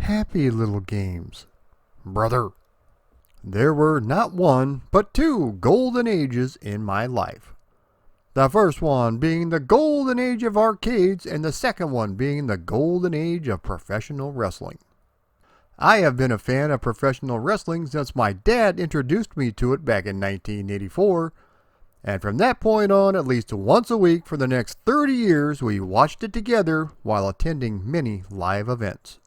happy little games. Brother, there were not one, but two golden ages in my life. The first one being the golden age of arcades, and the second one being the golden age of professional wrestling. I have been a fan of professional wrestling since my dad introduced me to it back in 1984, and from that point on, at least once a week for the next 30 years, we watched it together while attending many live events.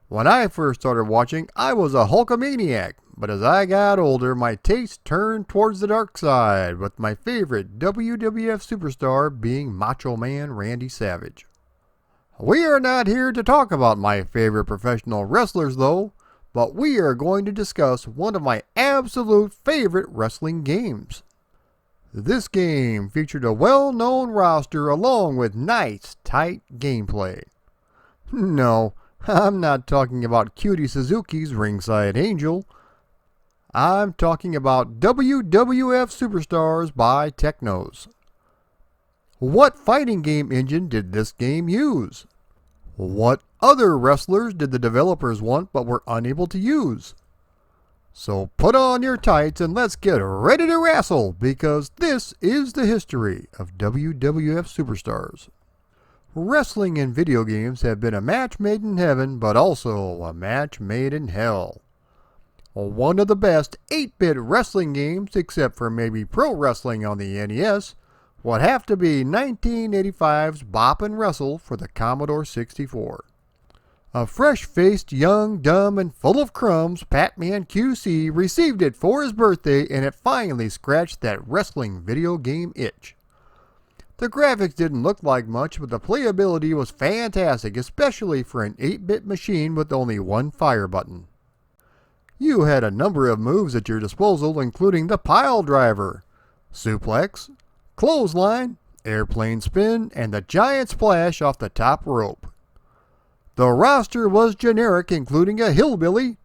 When I first started watching, I was a Hulkamaniac, but as I got older, my taste turned towards the dark side, with my favorite WWF superstar being Macho Man Randy Savage. We are not here to talk about my favorite professional wrestlers though, but we are going to discuss one of my absolute favorite wrestling games. This game featured a well-known roster along with nice, tight gameplay. No, I'm not talking about Cutie Suzuki's Ringside Angel. I'm talking about WWF Superstars by Technos. What fighting game engine did this game use? What other wrestlers did the developers want but were unable to use? So put on your tights and let's get ready to wrestle, because this is the history of WWF Superstars. Wrestling in video games have been a match made in heaven, but also a match made in hell. One of the best 8-bit wrestling games, except for maybe Pro Wrestling on the NES, would have to be 1985's Bop and Wrestle for the Commodore 64. A fresh-faced, young, dumb, and full of crumbs, Patman QC received it for his birthday, and it finally scratched that wrestling video game itch. The graphics didn't look like much, but the playability was fantastic, especially for an 8-bit machine with only one fire button. You had a number of moves at your disposal, including the pile driver, suplex, clothesline, airplane spin, and the giant splash off the top rope. The roster was generic, including a hillbilly,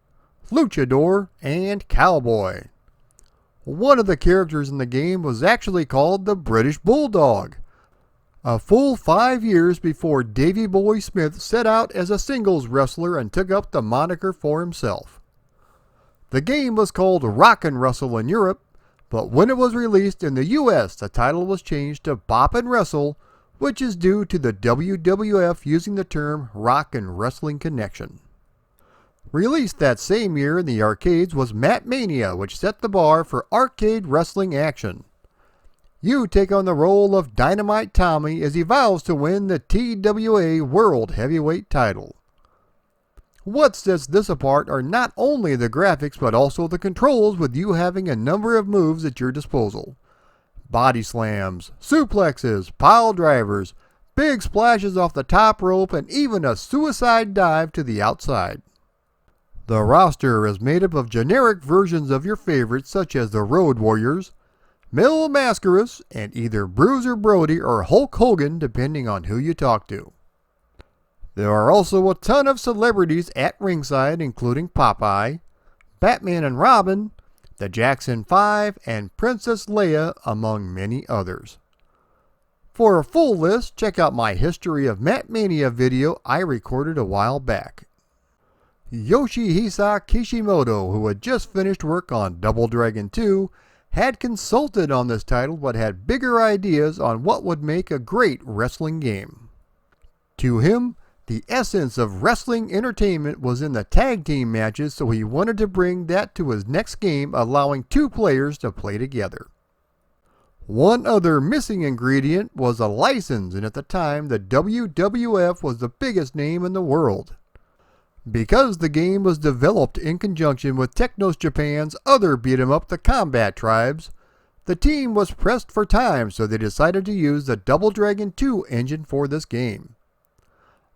luchador, and cowboy. One of the characters in the game was actually called the British Bulldog, a full 5 years before Davey Boy Smith set out as a singles wrestler and took up the moniker for himself. The game was called Rockin' Wrestle in Europe, but when it was released in the US, the title was changed to Bop and Wrestle, which is due to the WWF using the term Rock and Wrestling Connection. Released that same year in the arcades was Mania, which set the bar for arcade wrestling action. You take on the role of Dynamite Tommy as he vows to win the TWA World Heavyweight title. What sets this apart are not only the graphics but also the controls, with you having a number of moves at your disposal. Body slams, suplexes, pile drivers, big splashes off the top rope, and even a suicide dive to the outside. The roster is made up of generic versions of your favorites such as the Road Warriors, Mil Mascaras, and either Bruiser Brody or Hulk Hogan depending on who you talk to. There are also a ton of celebrities at ringside, including Popeye, Batman and Robin, the Jackson 5, and Princess Leia, among many others. For a full list, check out my History of Mania video I recorded a while back. Yoshihisa Kishimoto, who had just finished work on Double Dragon 2, had consulted on this title but had bigger ideas on what would make a great wrestling game. To him, the essence of wrestling entertainment was in the tag team matches, so he wanted to bring that to his next game, allowing two players to play together. One other missing ingredient was a license, and at the time the WWF was the biggest name in the world. Because the game was developed in conjunction with Technos Japan's other beat-em-up, the Combat Tribes, the team was pressed for time, so they decided to use the Double Dragon 2 engine for this game.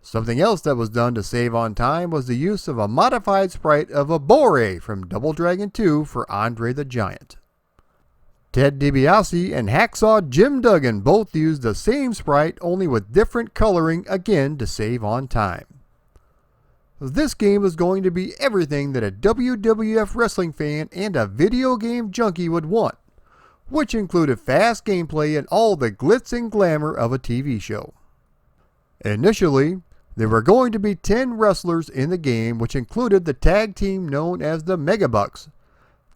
Something else that was done to save on time was the use of a modified sprite of Abore from Double Dragon 2 for Andre the Giant. Ted DiBiase and Hacksaw Jim Duggan both used the same sprite, only with different coloring, again to save on time. This game was going to be everything that a WWF wrestling fan and a video game junkie would want, which included fast gameplay and all the glitz and glamour of a TV show. Initially, There were going to be 10 wrestlers in the game, which included the tag team known as the Megabucks.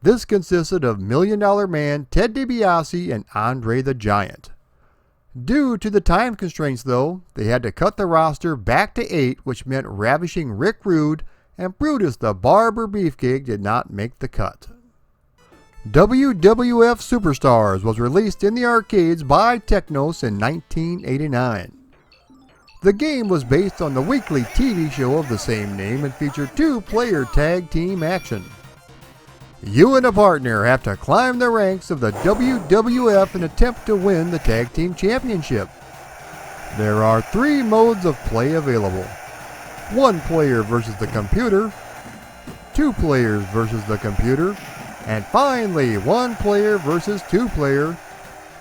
This consisted of Million Dollar Man, Ted DiBiase, and Andre the Giant. Due to the time constraints though, they had to cut the roster back to 8, which meant ravishing Rick Rude and Brutus the Barber Beefcake did not make the cut. WWF Superstars was released in the arcades by Technos in 1989. The game was based on the weekly TV show of the same name and featured 2-player tag team action. You and a partner have to climb the ranks of the WWF and attempt to win the tag team championship. There are 3 modes of play available. 1 player versus the computer, 2 players versus the computer, and finally 1 player versus 2 player,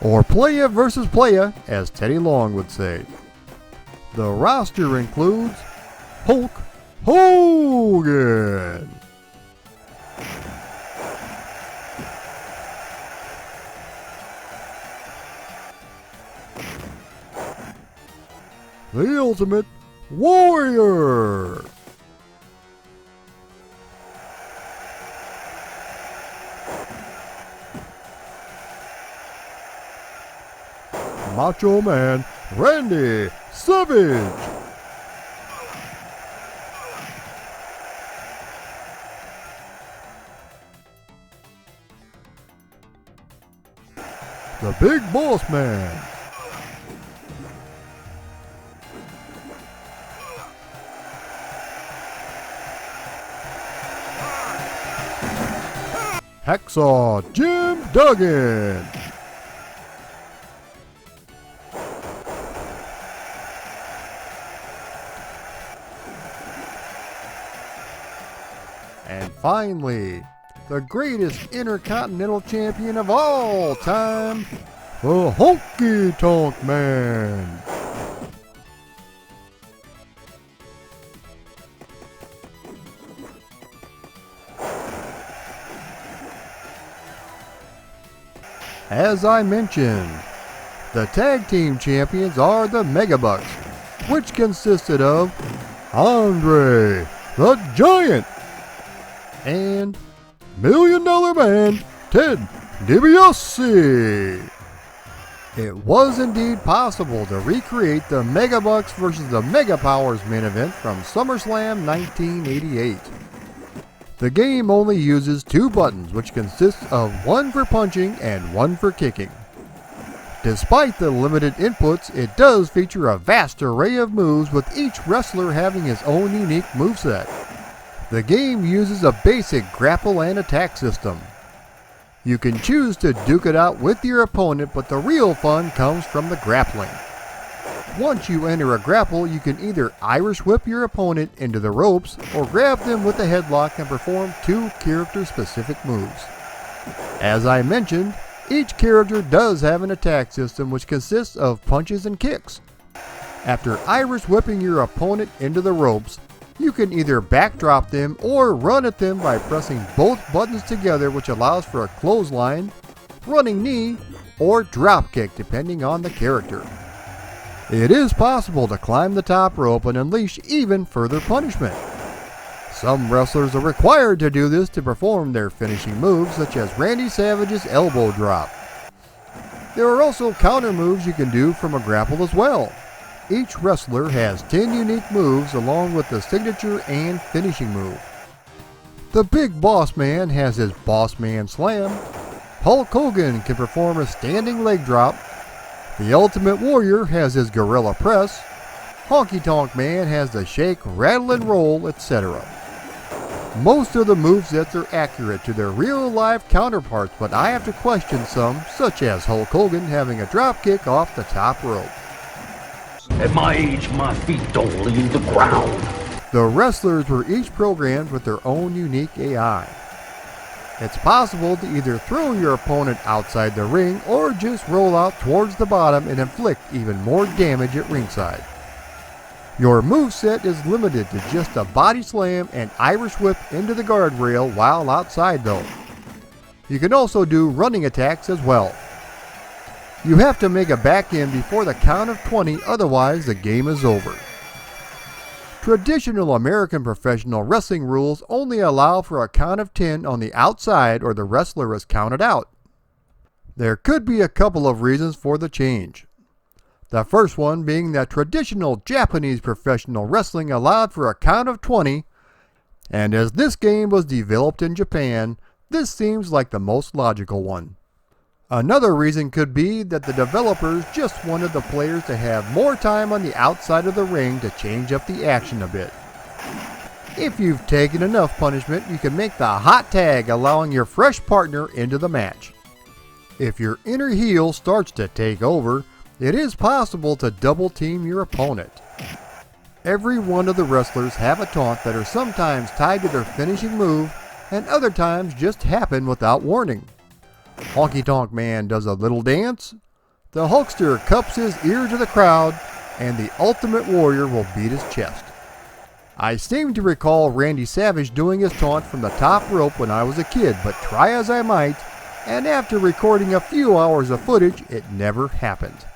or playa versus playa, as Teddy Long would say. The roster includes Hulk Hogan, the Ultimate Warrior, Macho Man Randy Savage, the Big Boss Man, Hacksaw Jim Duggan, and finally, the greatest Intercontinental Champion of all time, the Honky Tonk Man. As I mentioned, the tag team champions are the Megabucks, which consisted of Andre the Giant and Million Dollar Man Ted DiBiase. It was indeed possible to recreate the Megabucks versus the Mega Powers main event from SummerSlam 1988. The game only uses 2 buttons, which consists of 1 for punching and 1 for kicking. Despite the limited inputs, it does feature a vast array of moves, with each wrestler having his own unique moveset. The game uses a basic grapple and attack system. You can choose to duke it out with your opponent, but the real fun comes from the grappling. Once you enter a grapple, you can either Irish whip your opponent into the ropes or grab them with a headlock and perform 2 character-specific moves. As I mentioned, each character does have an attack system which consists of punches and kicks. After Irish whipping your opponent into the ropes, you can either backdrop them or run at them by pressing both buttons together, which allows for a clothesline, running knee, or drop kick depending on the character. It is possible to climb the top rope and unleash even further punishment. Some wrestlers are required to do this to perform their finishing moves, such as Randy Savage's elbow drop. There are also counter moves you can do from a grapple as well. Each wrestler has 10 unique moves along with the signature and finishing move. The Big Boss Man has his Boss Man Slam. Hulk Hogan can perform a standing leg drop. The Ultimate Warrior has his Gorilla Press. Honky Tonk Man has the Shake, Rattle and Roll, etc. Most of the movesets are accurate to their real-life counterparts, but I have to question some, such as Hulk Hogan having a dropkick off the top rope. At my age, my feet don't leave the ground. The wrestlers were each programmed with their own unique AI. It's possible to either throw your opponent outside the ring or just roll out towards the bottom and inflict even more damage at ringside. Your moveset is limited to just a body slam and Irish whip into the guardrail while outside though. You can also do running attacks as well. You have to make a back end before the count of 20, otherwise the game is over. Traditional American professional wrestling rules only allow for a count of 10 on the outside or the wrestler is counted out. There could be a couple of reasons for the change. The first one being that traditional Japanese professional wrestling allowed for a count of 20, and as this game was developed in Japan, this seems like the most logical one. Another reason could be that the developers just wanted the players to have more time on the outside of the ring to change up the action a bit. If you've taken enough punishment, you can make the hot tag, allowing your fresh partner into the match. If your inner heel starts to take over, it is possible to double team your opponent. Every one of the wrestlers have a taunt that are sometimes tied to their finishing move and other times just happen without warning. Honky Tonk Man does a little dance, the Hulkster cups his ear to the crowd, and the Ultimate Warrior will beat his chest. I seem to recall Randy Savage doing his taunt from the top rope when I was a kid, but try as I might, and after recording a few hours of footage, it never happened.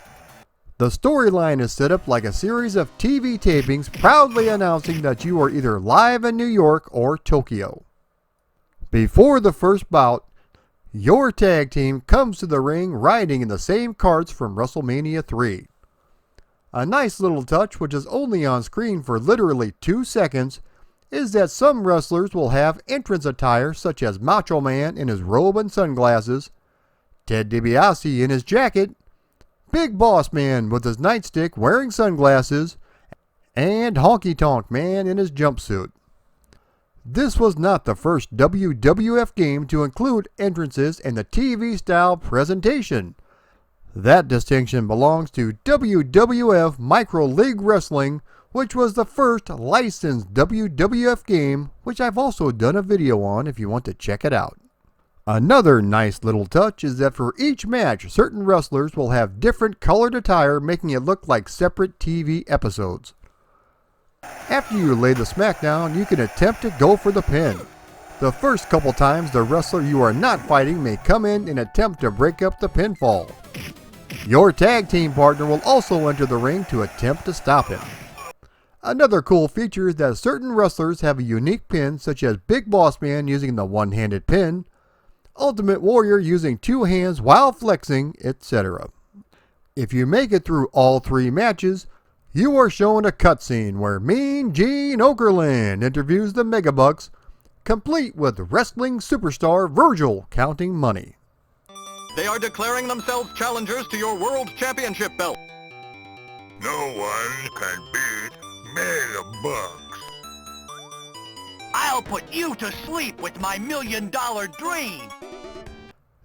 The storyline is set up like a series of TV tapings proudly announcing that you are either live in New York or Tokyo. Before the first bout, your tag team comes to the ring riding in the same carts from Wrestlemania 3. A nice little touch, which is only on screen for literally 2 seconds, is that some wrestlers will have entrance attire such as Macho Man in his robe and sunglasses, Ted DiBiase in his jacket, Big Boss Man with his nightstick wearing sunglasses, and Honky Tonk Man in his jumpsuit. This was not the first WWF game to include entrances in the TV-style presentation. That distinction belongs to WWF Micro League Wrestling, which was the first licensed WWF game, which I've also done a video on if you want to check it out. Another nice little touch is that for each match, certain wrestlers will have different colored attire, making it look like separate TV episodes. After you lay the smackdown, you can attempt to go for the pin. The first couple times, the wrestler you are not fighting may come in and attempt to break up the pinfall. Your tag team partner will also enter the ring to attempt to stop him. Another cool feature is that certain wrestlers have a unique pin, such as Big Boss Man using the one-handed pin, Ultimate Warrior using 2 hands while flexing, etc. If you make it through all 3 matches, you are shown a cutscene where Mean Gene Okerlund interviews the Megabucks, complete with wrestling superstar Virgil counting money. They are declaring themselves challengers to your World Championship belt. No one can beat Megabucks. I'll put you to sleep with my $1 million dream.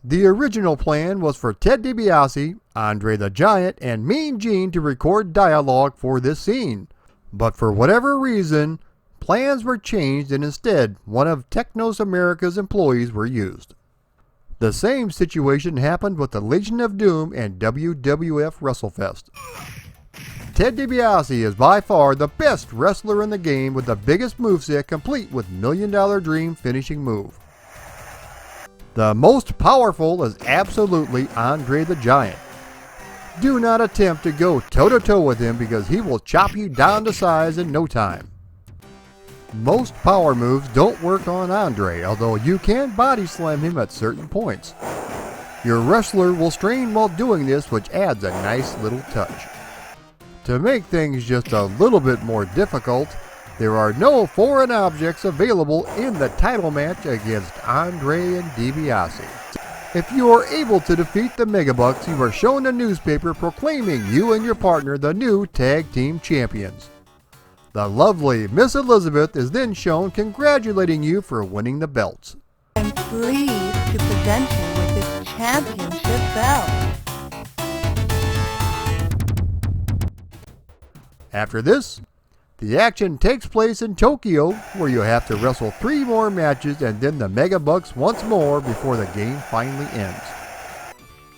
The original plan was for Ted DiBiase, Andre the Giant, and Mean Gene to record dialogue for this scene. But for whatever reason, plans were changed and instead one of Technos America's employees were used. The same situation happened with the Legion of Doom and WWF WrestleFest. Ted DiBiase is by far the best wrestler in the game with the biggest moveset, complete with $1 Million Dream finishing move. The most powerful is absolutely Andre the Giant. Do not attempt to go toe-to-toe with him because he will chop you down to size in no time. Most power moves don't work on Andre, although you can body slam him at certain points. Your wrestler will strain while doing this, which adds a nice little touch. To make things just a little bit more difficult, there are no foreign objects available in the title match against Andre and DiBiase. If you are able to defeat the Megabucks, you are shown a newspaper proclaiming you and your partner the new tag team champions. The lovely Miss Elizabeth is then shown congratulating you for winning the belts. I'm pleased to present you with this championship belt. After this, the action takes place in Tokyo, where you have to wrestle 3 more matches and then the Megabucks once more before the game finally ends.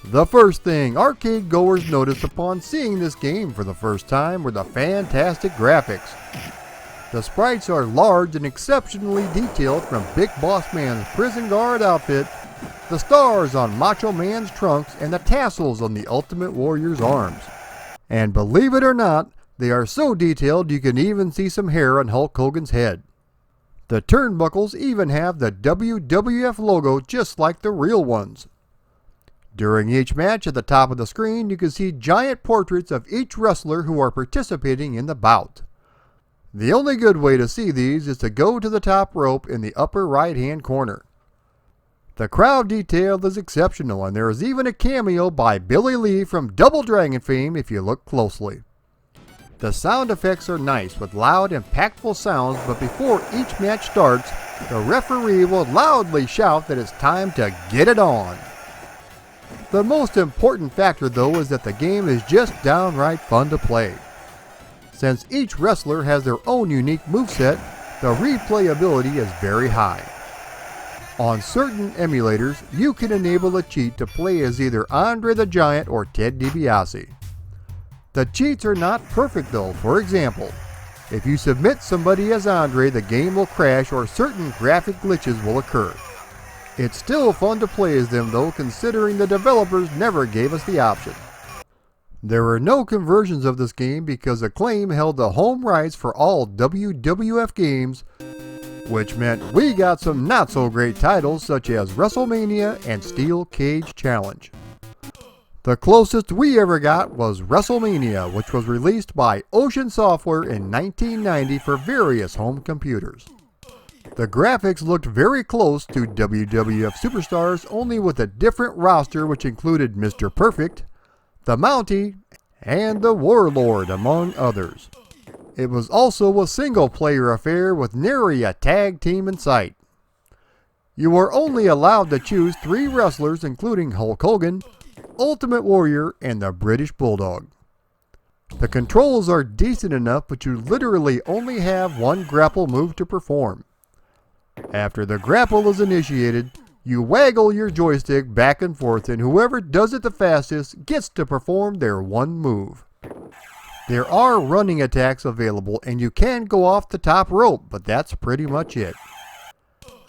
The first thing arcade goers noticed upon seeing this game for the first time were the fantastic graphics. The sprites are large and exceptionally detailed, from Big Boss Man's prison guard outfit, the stars on Macho Man's trunks, and the tassels on the Ultimate Warrior's arms. And believe it or not, They are so detailed you can even see some hair on Hulk Hogan's head. The turnbuckles even have the WWF logo just like the real ones. During each match, at the top of the screen, you can see giant portraits of each wrestler who are participating in the bout. The only good way to see these is to go to the top rope in the upper right-hand corner. The crowd detail is exceptional, and there is even a cameo by Billy Lee from Double Dragon fame if you look closely. The sound effects are nice with loud, impactful sounds, but before each match starts, the referee will loudly shout that it's time to get it on. The most important factor, though, is that the game is just downright fun to play. Since each wrestler has their own unique moveset, the replayability is very high. On certain emulators, you can enable a cheat to play as either Andre the Giant or Ted DiBiase. The cheats are not perfect though. For example, if you submit somebody as Andre, the game will crash or certain graphic glitches will occur. It's still fun to play as them though, considering the developers never gave us the option. There were no conversions of this game because Acclaim held the home rights for all WWF games, which meant we got some not so great titles such as Wrestlemania and Steel Cage Challenge. The closest we ever got was Wrestlemania, which was released by Ocean Software in 1990 for various home computers. The graphics looked very close to WWF Superstars, only with a different roster which included Mr. Perfect, the Mountie, and the Warlord, among others. It was also a single-player affair with nary a tag team in sight. You were only allowed to choose 3 wrestlers, including Hulk Hogan, Ultimate Warrior, and the British Bulldog. The controls are decent enough, but you literally only have one grapple move to perform. After the grapple is initiated, you waggle your joystick back and forth, and whoever does it the fastest gets to perform their one move. There are running attacks available, and you can go off the top rope, but that's pretty much it.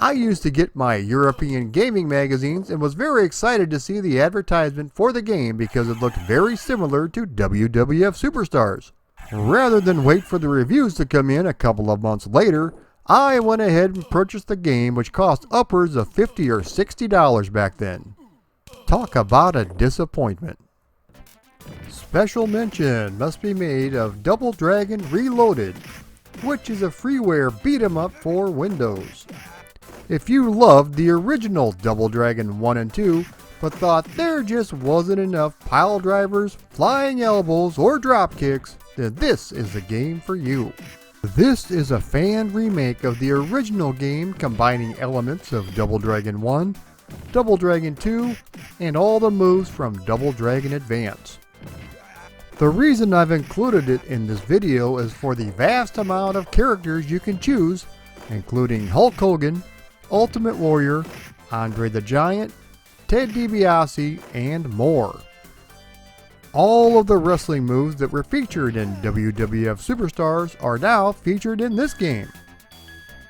I used to get my European gaming magazines and was very excited to see the advertisement for the game because it looked very similar to WWF Superstars. Rather than wait for the reviews to come in a couple of months later, I went ahead and purchased the game, which cost upwards of $50 or $60 back then. Talk about a disappointment. Special mention must be made of Double Dragon Reloaded, which is a freeware beat-em-up for Windows. If you loved the original Double Dragon 1 and 2, but thought there just wasn't enough pile drivers, flying elbows, or drop kicks, then this is the game for you. This is a fan remake of the original game, combining elements of Double Dragon 1, Double Dragon 2, and all the moves from Double Dragon Advance. The reason I've included it in this video is for the vast amount of characters you can choose, including Hulk Hogan, Ultimate Warrior, Andre the Giant, Ted DiBiase, and more. All of the wrestling moves that were featured in WWF Superstars are now featured in this game.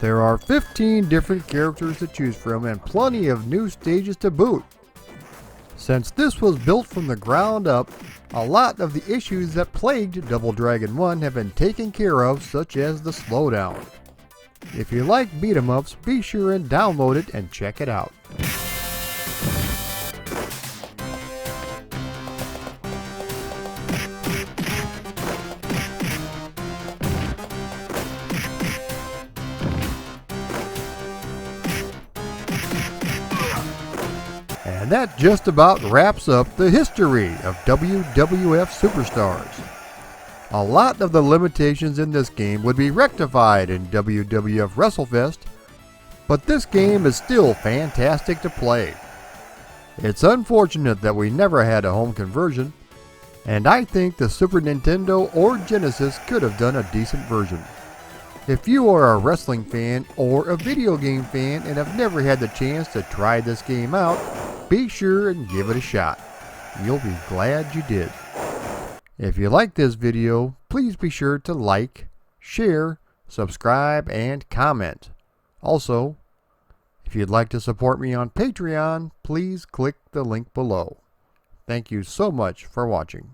There are 15 different characters to choose from and plenty of new stages to boot. Since this was built from the ground up, a lot of the issues that plagued Double Dragon 1 have been taken care of, such as the slowdown. If you like beat-em-ups, be sure and download it and check it out. And that just about wraps up the history of WWF Superstars. A lot of the limitations in this game would be rectified in WWF WrestleFest, but this game is still fantastic to play. It's unfortunate that we never had a home conversion, and I think the Super Nintendo or Genesis could have done a decent version. If you are a wrestling fan or a video game fan and have never had the chance to try this game out, be sure and give it a shot. You'll be glad you did. If you like this video, please be sure to like, share, subscribe, and comment. Also, if you'd like to support me on Patreon, please click the link below. Thank you so much for watching.